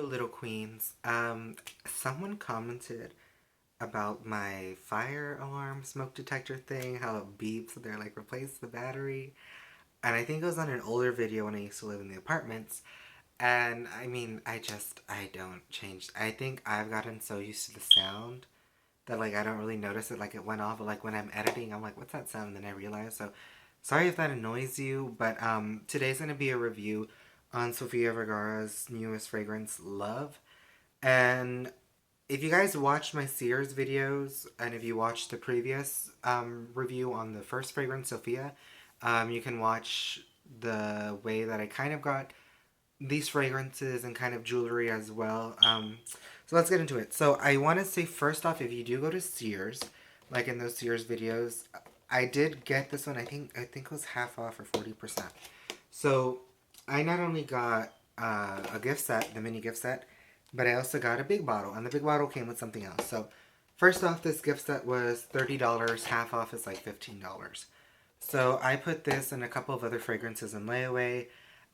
little queens. Someone commented about my fire alarm smoke detector thing, how it beeps, so they're like, replace the battery. And I think it was on an older video when I used to live in the apartments. And I mean, I don't change. I think I've gotten so used to the sound that like I don't really notice it, like it went off. But like when I'm editing, I'm like, what's that sound? And then I realize. So sorry if that annoys you, but today's gonna be a review on Sofia Vergara's newest fragrance, Love. And if you guys watched my Sears videos, and if you watched the previous review on the first fragrance, Sophia, you can watch the way that I kind of got these fragrances and kind of jewelry as well. So let's get into it. So I want to say first off, if you do go to Sears, like in those Sears videos, I did get this one. I think it was half off or 40%. So I not only got a gift set, the mini gift set, but I also got a big bottle, and the big bottle came with something else. So first off, this gift set was $30. Half off is like $15. So I put this and a couple of other fragrances in layaway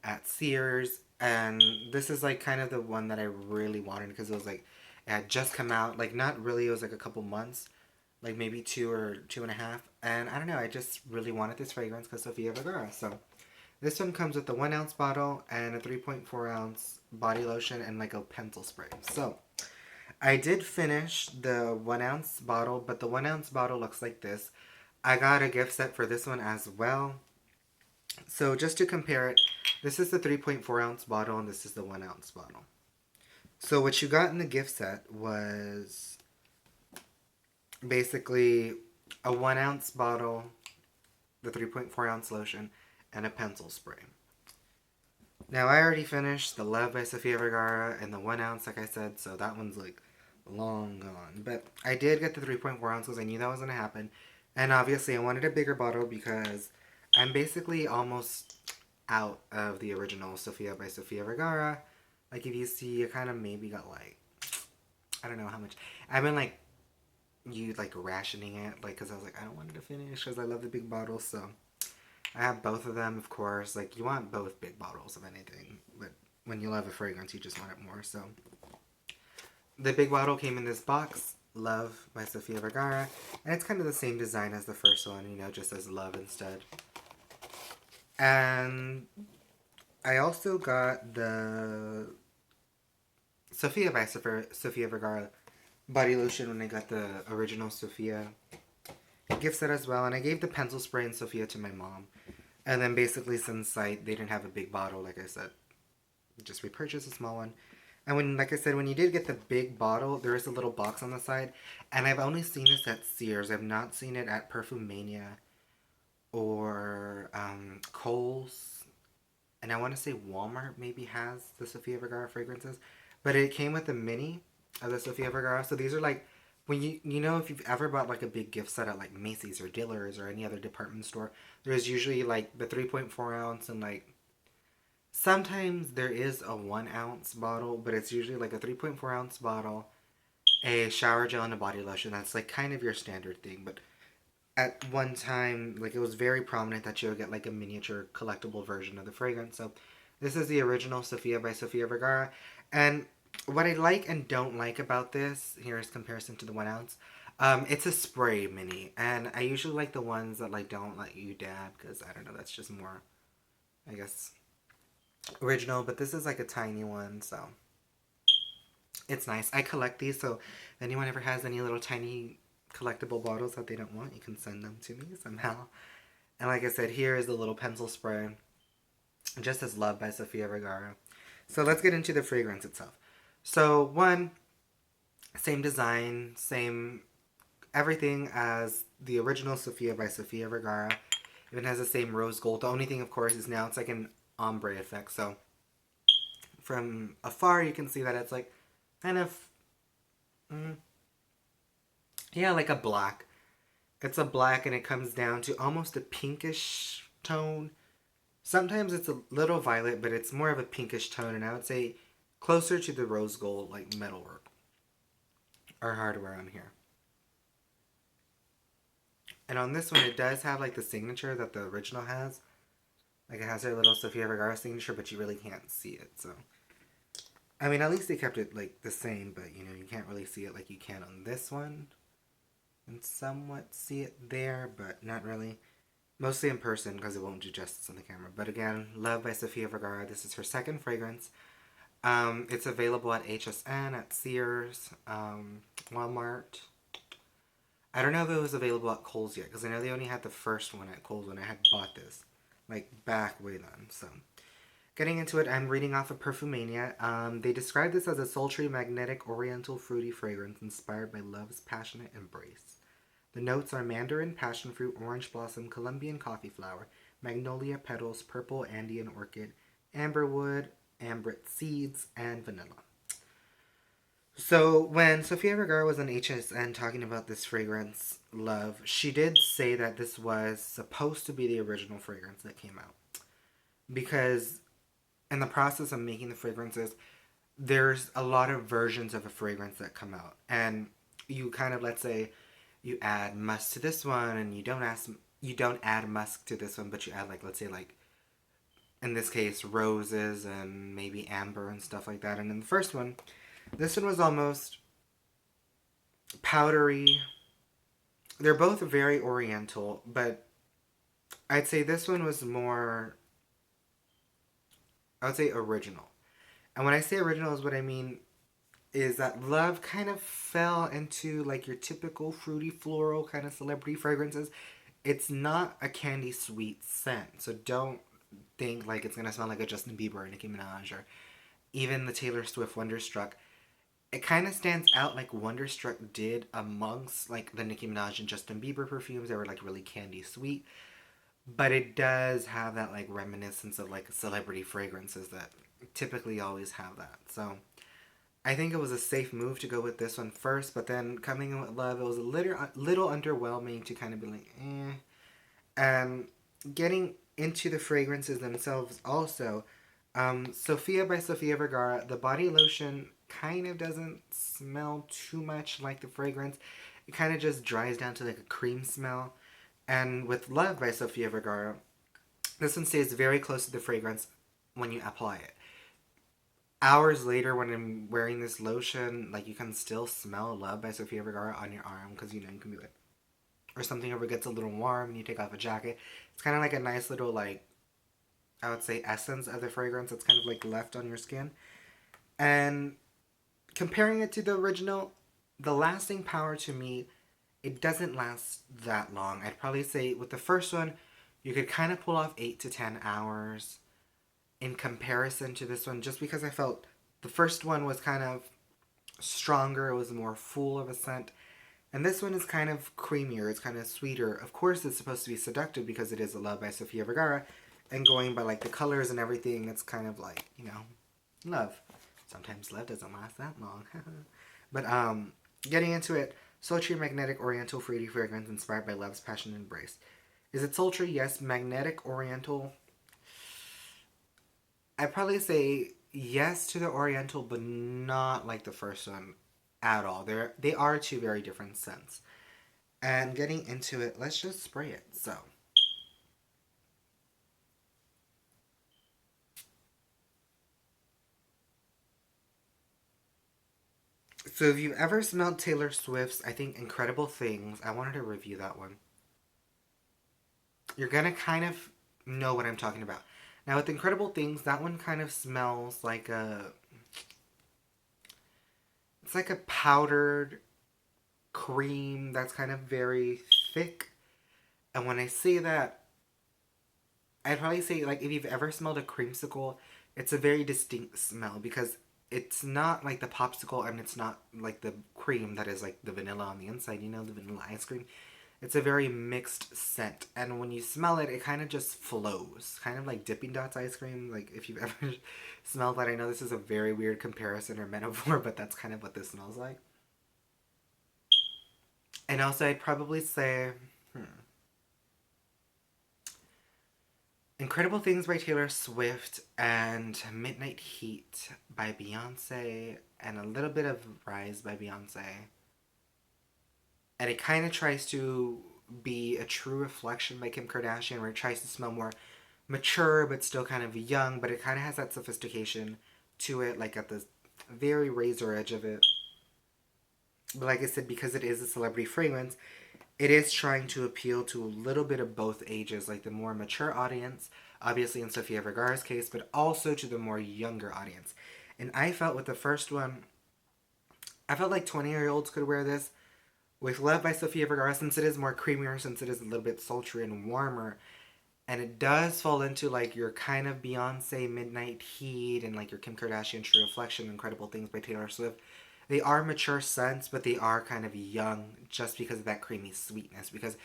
at Sears, and this is like kind of the one that I really wanted because it was like it had just come out. Like not really, it was like a couple months, like maybe 2 or 2.5. And I don't know, I just really wanted this fragrance because Sofia Vergara. So this one comes with a 1 ounce bottle and a 3.4 ounce body lotion and like a pencil spray. So I did finish the 1 ounce bottle, but the 1 ounce bottle looks like this. I got a gift set for this one as well. So just to compare it, this is the 3.4 ounce bottle and this is the 1 ounce bottle. So what you got in the gift set was basically a 1 ounce bottle, the 3.4 ounce lotion, and a pencil spray. Now I already finished the Love by Sofia Vergara and the 1 ounce, like I said, so that one's like long gone. But I did get the 3.4 ounce because I knew that was gonna happen, and obviously I wanted a bigger bottle because I'm basically almost out of the original Sofia by Sofia Vergara. Like if you see, I kind of maybe got like I don't know how much. I've been like rationing it, like because I was like I don't want it to finish because I love the big bottle, so I have both of them, of course. Like, you want both big bottles of anything, but when you love a fragrance, you just want it more. So, the big bottle came in this box, Love by Sofia Vergara, and it's kind of the same design as the first one, just as Love instead. And I also got the Sofia by Sofia Vergara body lotion when I got the original Sofia gift set as well, and I gave the pencil spray and Sofia to my mom. And then basically, since they didn't have a big bottle, like I said, just repurchased a small one. And when, like I said, when you did get the big bottle, there is a little box on the side. And I've only seen this at Sears. I've not seen it at Perfumania or Kohl's. And I want to say Walmart maybe has the Sofia Vergara fragrances. But it came with a mini of the Sofia Vergara. So these are like, when if you've ever bought like a big gift set at like Macy's or Dillard's or any other department store, there's usually like the 3.4 ounce and like sometimes there is a 1 ounce bottle, but it's usually like a 3.4 ounce bottle, a shower gel, and a body lotion. That's like kind of your standard thing. But at one time, like it was very prominent that you would get like a miniature collectible version of the fragrance. So this is the original Sofia by Sofia Vergara. And what I like and don't like about this, here is comparison to the 1 ounce. It's a spray mini, and I usually like the ones that like don't let you dab because I don't know, that's just more, I guess, original. But this is like a tiny one, so it's nice. I collect these, so if anyone ever has any little tiny collectible bottles that they don't want, you can send them to me somehow. And like I said, here is the little pencil spray, just as Love by Sofia Vergara. So let's get into the fragrance itself. So one, same design, same everything as the original Sofia by Sofia Vergara. It has the same rose gold. The only thing, of course, is now it's like an ombre effect. So from afar, you can see that it's like kind of, mm, yeah, like a black. It's a black and it comes down to almost a pinkish tone. Sometimes it's a little violet, but it's more of a pinkish tone, and I would say closer to the rose gold, like metalwork or hardware on here. And on this one, it does have like the signature that the original has. Like it has their little Sofia Vergara signature, but you really can't see it. So, I mean, at least they kept it like the same, but you know, you can't really see it like you can on this one. And somewhat see it there, but not really. Mostly in person because it won't do justice on the camera. But again, Love by Sofia Vergara. This is her second fragrance. It's available at HSN, at Sears, Walmart. I don't know if it was available at Kohl's yet because I know they only had the first one at Kohl's when I had bought this, like back way then. So, getting into it, I'm reading off of Perfumania. They describe this as a sultry, magnetic, oriental, fruity fragrance inspired by love's passionate embrace. The notes are mandarin, passion fruit, orange blossom, Colombian coffee flower, magnolia petals, purple Andean orchid, amberwood, ambrit seeds, and vanilla. So when Sofia Vergara was on HSN talking about this fragrance, Love, she did say that this was supposed to be the original fragrance that came out. Because in the process of making the fragrances, there's a lot of versions of a fragrance that come out. And you kind of, let's say, you add musk to this one and you don't add musk to this one, but you add like, let's say, like in this case roses and maybe amber and stuff like that. And in the first one, this one was almost powdery. They're both very oriental, but I'd say this one was more, I would say, original. And when I say original is what I mean is that Love kind of fell into like your typical fruity floral kind of celebrity fragrances. It's not a candy sweet scent, so don't think like it's gonna smell like a Justin Bieber or Nicki Minaj or even the Taylor Swift Wonderstruck. It kind of stands out like Wonderstruck did amongst like the Nicki Minaj and Justin Bieber perfumes that were like really candy sweet, but it does have that like reminiscence of like celebrity fragrances that typically always have that. So I think it was a safe move to go with this one first, but then coming in with Love, it was a little underwhelming to kind of be like, eh. And getting into the fragrances themselves also, Sofia by Sofia Vergara, the body lotion kind of doesn't smell too much like the fragrance. It kind of just dries down to like a cream smell. And with Love by Sofia Vergara, this one stays very close to the fragrance when you apply it. Hours later, when I'm wearing this lotion, like you can still smell Love by Sofia Vergara on your arm because you know you can be like, or something ever gets a little warm and you take off a jacket. It's kind of like a nice little like, I would say, essence of the fragrance that's kind of like left on your skin. And comparing it to the original, the lasting power to me, it doesn't last that long. I'd probably say with the first one, you could kind of pull off 8 to 10 hours in comparison to this one, just because I felt the first one was kind of stronger, it was more full of a scent. And this one is kind of creamier, it's kind of sweeter. Of course, it's supposed to be seductive because it is a Love by Sofia Vergara. And going by like the colors and everything, it's kind of like, you know, love. Sometimes love doesn't last that long. But getting into it, sultry, magnetic, oriental, fruity fragrance inspired by love's passion and embrace. Is it sultry? Yes. Magnetic, oriental? I'd probably say yes to the oriental, but not like the first one at all. They are two very different scents. And getting into it, let's just spray it. So if you've ever smelled Taylor Swift's, I think, Incredible Things, I wanted to review that one. You're gonna kind of know what I'm talking about. Now with Incredible Things, that one kind of smells like a, it's like a powdered cream that's kind of very thick. And when I say that, I'd probably say like if you've ever smelled a creamsicle, it's a very distinct smell because it's not like the popsicle and it's not like the cream that is like the vanilla on the inside, you know, the vanilla ice cream. It's a very mixed scent, and when you smell it, it kind of just flows, kind of like Dipping Dots ice cream. Like if you've ever smelled that, I know this is a very weird comparison or metaphor, but that's kind of what this smells like. And also, I'd probably say, hmm, Incredible Things by Taylor Swift and Midnight Heat by Beyonce and a little bit of Rise by Beyonce. And it kind of tries to be a true reflection by Kim Kardashian, where it tries to smell more mature but still kind of young, but it kind of has that sophistication to it, like at the very razor edge of it. But like I said, because it is a celebrity fragrance, it is trying to appeal to a little bit of both ages, like the more mature audience, obviously in Sofia Vergara's case, but also to the more younger audience. And I felt with the first one, I felt like 20-year-olds could wear this. With Love by Sofia Vergara, since it is more creamier, since it is a little bit sultry and warmer, and it does fall into like your kind of Beyonce Midnight Heat and like your Kim Kardashian True Reflection, Incredible Things by Taylor Swift. They are mature scents, but they are kind of young just because of that creamy sweetness. Because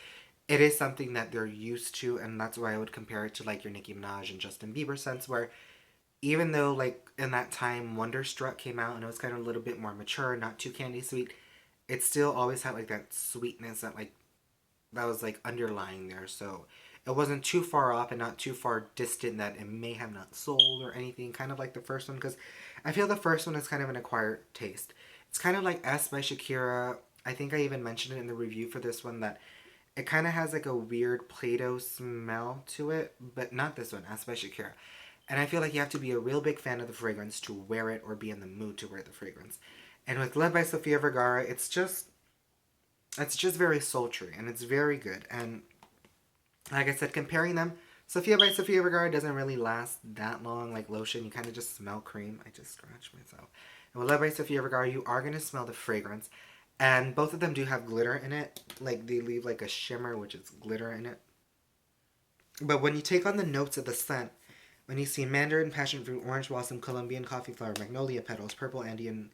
it is something that they're used to, and that's why I would compare it to like your Nicki Minaj and Justin Bieber scents, where even though like in that time Wonderstruck came out and it was kind of a little bit more mature, not too candy sweet, it still always had like that sweetness that like that was like underlying there. So it wasn't too far off and not too far distant that it may have not sold or anything. Kind of like the first one, because I feel the first one is kind of an acquired taste. It's kind of like S by Shakira. I think I even mentioned it in the review for this one that it kind of has like a weird Play-Doh smell to it, but not this one, S by Shakira. And I feel like you have to be a real big fan of the fragrance to wear it or be in the mood to wear the fragrance. And with Love by Sofia Vergara, it's just very sultry and it's very good. And like I said, comparing them, Sofia by Sofia Vergara doesn't really last that long. Like lotion, you kind of just smell cream. I just scratched myself. And with Love by Sofia Vergara, you are gonna smell the fragrance, and both of them do have glitter in it. Like they leave like a shimmer, which is glitter in it. But when you take on the notes of the scent, when you see mandarin, passion fruit, orange blossom, Colombian coffee flower, magnolia petals, purple Andean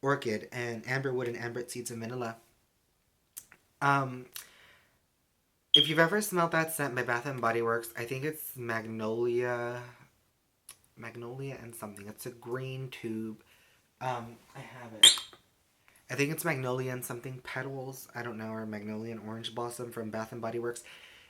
orchid, and amberwood and ambret seeds and vanilla. Um, if you've ever smelled that scent by Bath and Body Works, I think it's magnolia and something. It's a green tube. I have it. I think it's magnolia and something petals. I don't know, or magnolia and orange blossom from Bath and Body Works.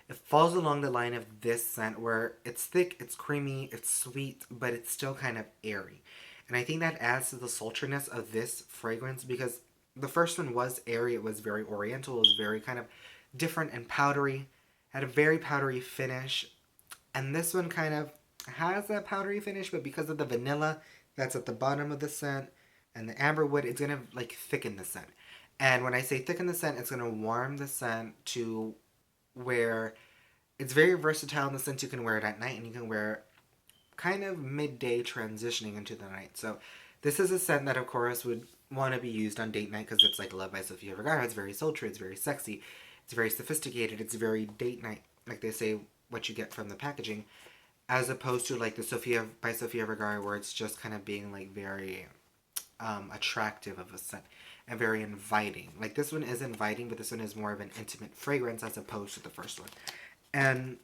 It falls along the line of this scent where it's thick, it's creamy, it's sweet, but it's still kind of airy. And I think that adds to the sultriness of this fragrance because the first one was airy, it was very oriental, it was very kind of different and powdery, had a very powdery finish. And this one kind of has that powdery finish, but because of the vanilla that's at the bottom of the scent and the amberwood, it's gonna like thicken the scent. And when I say thicken the scent, it's gonna warm the scent to where it's very versatile in the sense you can wear it at night and you can wear it kind of midday transitioning into the night. So this is a scent that of course would want to be used on date night because it's like Love by Sofia Vergara. It's very sultry, it's very sexy, it's very sophisticated, it's very date night, like they say what you get from the packaging, as opposed to like the Sofia by Sofia Vergara where it's just kind of being like very attractive of a scent and very inviting. Like this one is inviting, but this one is more of an intimate fragrance as opposed to the first one. And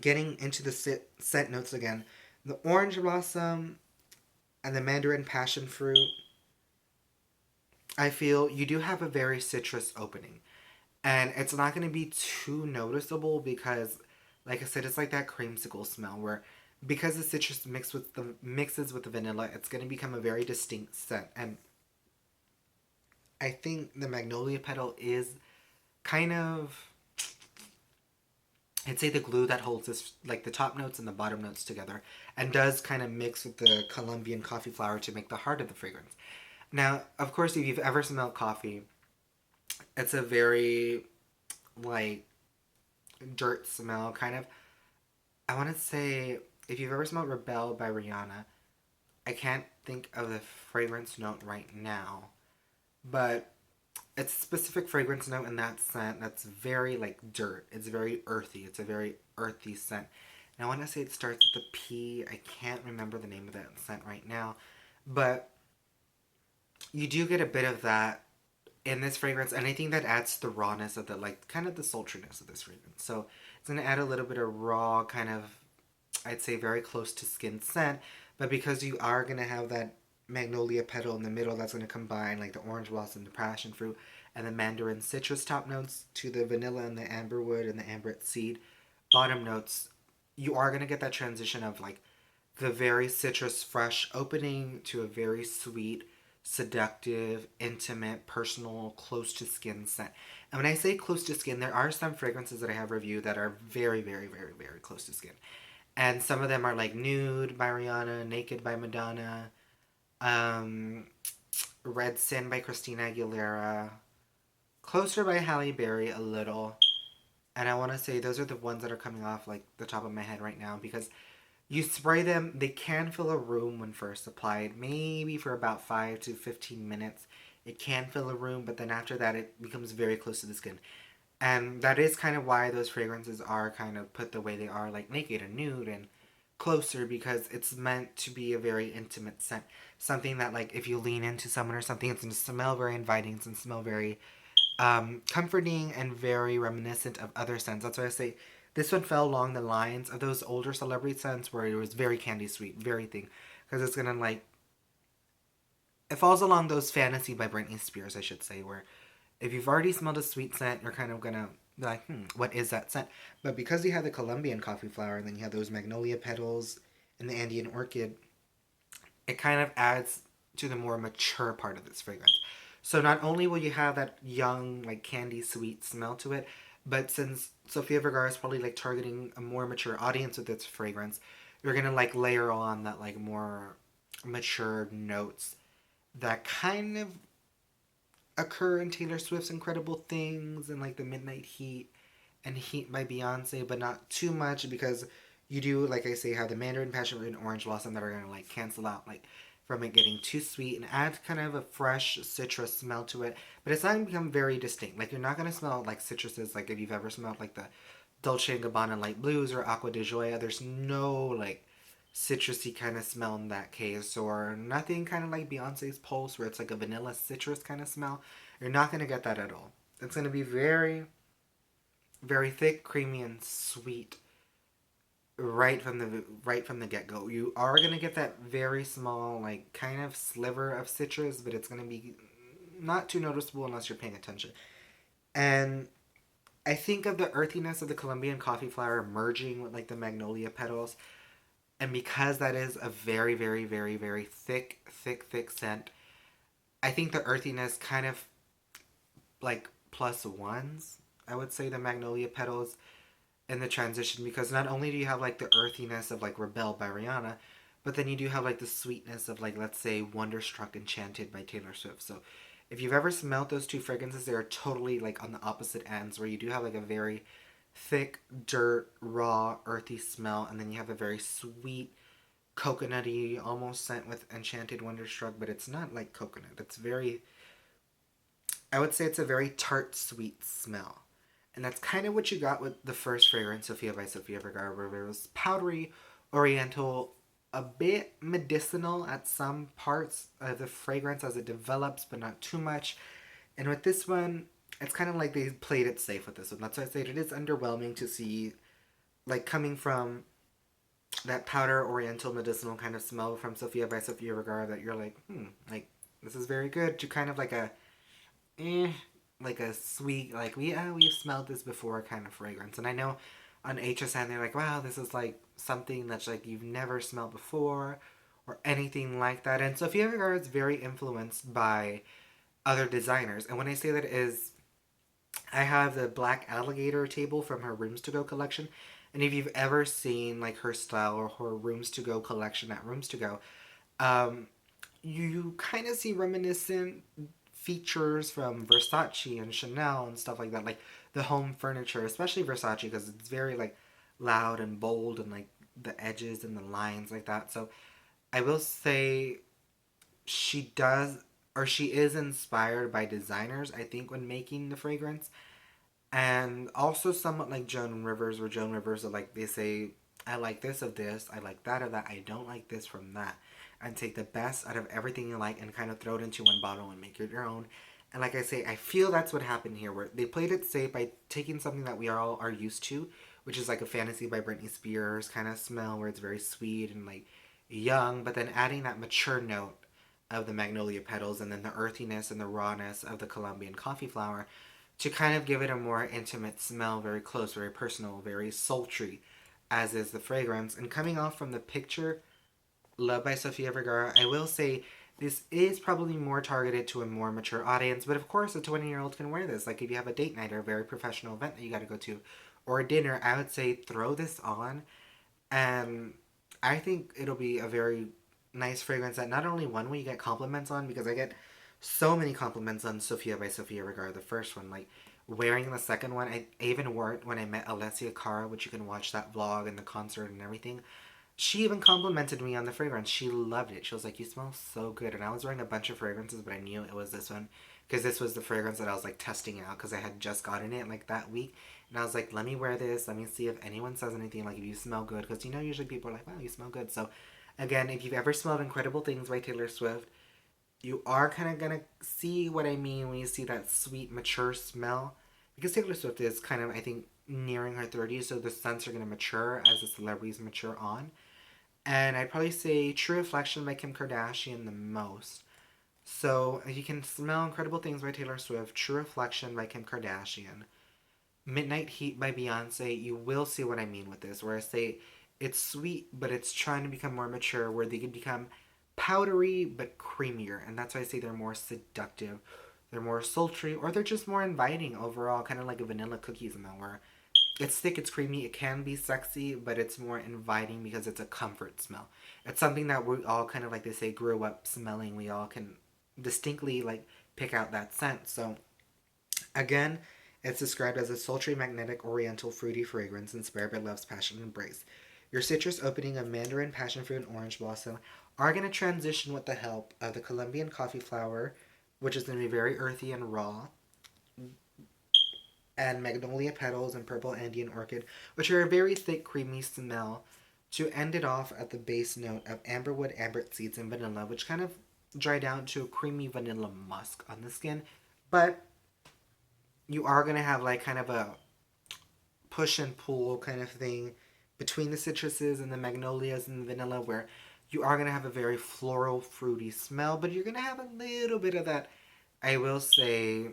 getting into the scent notes again, the orange blossom and the mandarin passion fruit, I feel you do have a very citrus opening. And it's not going to be too noticeable because, like I said, it's like that creamsicle smell where because the citrus mixes with the vanilla, it's going to become a very distinct scent. And I think the magnolia petal is kind of, I'd say the glue that holds this, like the top notes and the bottom notes together, and does kind of mix with the Colombian coffee flower to make the heart of the fragrance. Now, of course, if you've ever smelled coffee, it's a very like dirt smell, kind of. I want to say if you've ever smelled Rebel by Rihanna, I can't think of the fragrance note right now, but it's a specific fragrance note in that scent that's very like dirt. It's very earthy. It's a very earthy scent. And I want to say it starts with a P. I can't remember the name of that scent right now, but you do get a bit of that in this fragrance, and I think that adds to the rawness of the like kind of the sultriness of this fragrance. So it's gonna add a little bit of raw, kind of I'd say very close to skin scent, but because you are gonna have that magnolia petal in the middle, that's gonna combine like the orange blossom, the passion fruit, and the mandarin citrus top notes to the vanilla and the amberwood and the ambret seed bottom notes. You are gonna get that transition of like the very citrus fresh opening to a very sweet, seductive, intimate, personal, close to skin scent. And when I say close to skin, there are some fragrances that I have reviewed that are very, very, very, very close to skin. And some of them are like Nude by Rihanna, Naked by Madonna, Um, Red Sin by Christina Aguilera. Closer by Halle Berry a little. And I want to say those are the ones that are coming off like the top of my head right now because you spray them, they can fill a room when first applied, maybe for about 5 to 15 minutes. It can fill a room, but then after that, it becomes very close to the skin. And that is kind of why those fragrances are kind of put the way they are, like naked and nude and closer, because it's meant to be a very intimate scent. Something that, like, if you lean into someone or something, it's going to smell very inviting, it's going to smell very comforting and very reminiscent of other scents. That's why I say this one fell along the lines of those older celebrity scents where it was very candy sweet, very thing. Because it's gonna like it falls along those Fantasy by Britney Spears, I should say, where if you've already smelled a sweet scent, you're kind of gonna be like, what is that scent? But because you have the Colombian coffee flower and then you have those magnolia petals and the Andean orchid, it kind of adds to the more mature part of this fragrance. So not only will you have that young, like candy sweet smell to it, but since Sofia Vergara is probably like targeting a more mature audience with its fragrance, you're gonna like layer on that like more mature notes that kind of occur in Taylor Swift's Incredible Things and like the Midnight Heat and Heat by Beyonce, but not too much because you do, like I say, have the Mandarin Passion Fruit and Orange Blossom that are gonna like cancel out like from it getting too sweet and add kind of a fresh citrus smell to it. But it's not gonna become very distinct. Like you're not gonna smell like citruses like if you've ever smelled like the Dolce and Gabbana Light Blues or Aqua de Joya. There's no like citrusy kind of smell in that case, or nothing kind of like Beyonce's Pulse where it's like a vanilla citrus kind of smell. You're not gonna get that at all. It's gonna be very, very thick, creamy, and sweet right from the get go. You are gonna get that very small, like kind of sliver of citrus, but it's gonna be not too noticeable unless you're paying attention. And I think of the earthiness of the Colombian coffee flower merging with like the magnolia petals, and because that is a very, very, very, very thick, thick, thick scent, I think the earthiness kind of like plus ones. I would say the magnolia petals in the transition because not only do you have like the earthiness of like Rebel by Rihanna, but then you do have like the sweetness of like let's say Wonderstruck Enchanted by Taylor Swift. So if you've ever smelled those two fragrances, they are totally like on the opposite ends where you do have like a very thick, dirt, raw, earthy smell, and then you have a very sweet, coconutty, almost scent with Enchanted Wonderstruck, but it's not like coconut. It's very, I would say it's a very tart, sweet smell. And that's kind of what you got with the first fragrance, Sofia by Sofia Vergara, where it was powdery, oriental, a bit medicinal at some parts of the fragrance as it develops, but not too much. And with this one, it's kind of like they played it safe with this one. That's why I said it is underwhelming to see, like, coming from that powder, oriental, medicinal kind of smell from Sofia by Sofia Vergara that you're like, this is very good, to kind of like a eh, like a sweet, like we've smelled this before kind of fragrance. And I know on HSN they're like, wow, this is like something that's like you've never smelled before or anything like that. And Sofia Vergara is very influenced by other designers. And when I say that is, I have the black alligator table from her Rooms to Go collection. And if you've ever seen like her style or her Rooms to Go collection at Rooms to Go, um, you kind of see reminiscent features from Versace and Chanel and stuff like that, like the home furniture, especially Versace because it's very like loud and bold and like the edges and the lines like that. So I will say she does or she is inspired by designers, I think, when making the fragrance. And also somewhat like Joan Rivers, where Joan Rivers are like they say, I like this of this, I like that of that, I don't like this from that. And take the best out of everything you like and kind of throw it into one bottle and make it your own. And like I say, I feel that's what happened here, where they played it safe by taking something that we all are used to, which is like a Fantasy by Britney Spears kind of smell, where it's very sweet and like young, but then adding that mature note of the magnolia petals and then the earthiness and the rawness of the Colombian coffee flower to kind of give it a more intimate smell, very close, very personal, very sultry, as is the fragrance. And coming off from the picture, Love by Sofia Vergara, I will say this is probably more targeted to a more mature audience, but of course a 20-year-old can wear this. Like if you have a date night or a very professional event that you got to go to, or a dinner, I would say throw this on, and I think it'll be a very nice fragrance that not only one way you get compliments on, because I get so many compliments on Sofia by Sofia Vergara, the first one. Like, wearing the second one, I even wore it when I met Alessia Cara, which you can watch that vlog and the concert and everything. She even complimented me on the fragrance. She loved it. She was like, "You smell so good." And I was wearing a bunch of fragrances, but I knew it was this one because this was the fragrance that I was like testing out because I had just gotten it like that week. And I was like, "Let me wear this. Let me see if anyone says anything. Like, if you smell good." Because, you know, usually people are like, "Wow, you smell good." So, again, if you've ever smelled Incredible Things by Taylor Swift, you are kind of going to see what I mean when you see that sweet, mature smell. Because Taylor Swift is kind of, I think, nearing her 30s, so the scents are going to mature as the celebrities mature on. And I'd probably say True Reflection by Kim Kardashian the most. So you can smell Incredible Things by Taylor Swift, True Reflection by Kim Kardashian, Midnight Heat by Beyonce. You will see what I mean with this, where I say it's sweet, but it's trying to become more mature, where they can become powdery but creamier. And that's why I say they're more seductive. They're more sultry, or they're just more inviting overall, kind of like a vanilla cookies in that, where it's thick, it's creamy, it can be sexy, but it's more inviting because it's a comfort smell. It's something that we all kind of, like they say, grew up smelling. We all can distinctly like pick out that scent. So again, it's described as a sultry, magnetic, oriental, fruity fragrance inspired by love's passion and embrace. Your citrus opening of mandarin, passion fruit, and orange blossom are going to transition with the help of the Colombian coffee flower, which is going to be very earthy and raw, and magnolia petals and purple Andean orchid, which are a very thick, creamy smell, to end it off at the base note of amberwood, amber seeds, and vanilla, which kind of dry down to a creamy vanilla musk on the skin. But you are going to have like kind of a push and pull kind of thing between the citruses and the magnolias and the vanilla, where you are going to have a very floral, fruity smell, but you're going to have a little bit of that, I will say,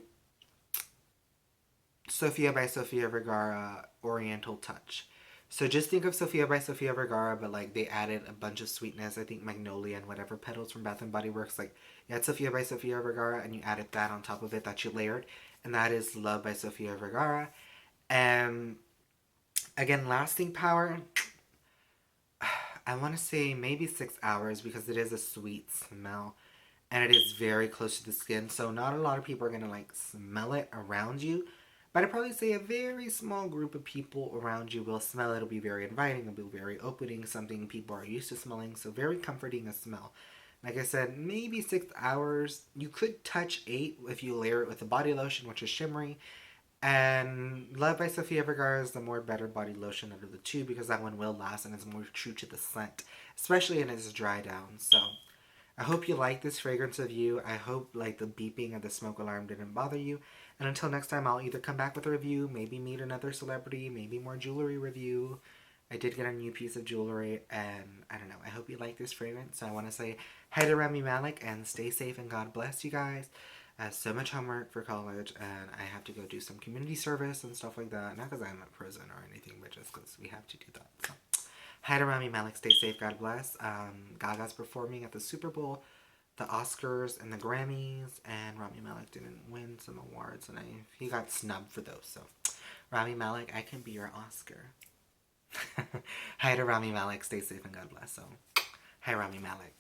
Sofia by Sofia Vergara Oriental touch. So just think of Sofia by Sofia Vergara, but like they added a bunch of sweetness. I think magnolia and whatever petals from Bath and Body Works. Like you had Sofia by Sofia Vergara, and you added that on top of it that you layered, and that is Love by Sofia Vergara. And again, lasting power. I want to say maybe 6 hours because it is a sweet smell and it is very close to the skin. So not a lot of people are gonna like smell it around you, but I'd probably say a very small group of people around you will smell it. It'll be very inviting. It'll be very opening. Something people are used to smelling. So very comforting a smell. Like I said, maybe 6 hours. You could touch 8 if you layer it with a body lotion, which is shimmery. And Love by Sofia Vergara is the more better body lotion out of the two because that one will last and is more true to the scent, especially in its dry down. So I hope you like this fragrance review. I hope like the beeping of the smoke alarm didn't bother you. And until next time, I'll either come back with a review, maybe meet another celebrity, maybe more jewelry review. I did get a new piece of jewelry, and I don't know. I hope you like this fragrance. So I want to say hi to Rami Malek and stay safe and God bless you guys. I have so much homework for college, and I have to go do some community service and stuff like that. Not because I'm in prison or anything, but just because we have to do that. So, hi to Rami Malek. Stay safe. God bless. Gaga's performing at the Super Bowl, the Oscars, and the Grammys, and Rami Malek didn't win some awards, and he got snubbed for those. So, Rami Malek, I can be your Oscar. Hi to Rami Malek. Stay safe and God bless. So, hi Rami Malek.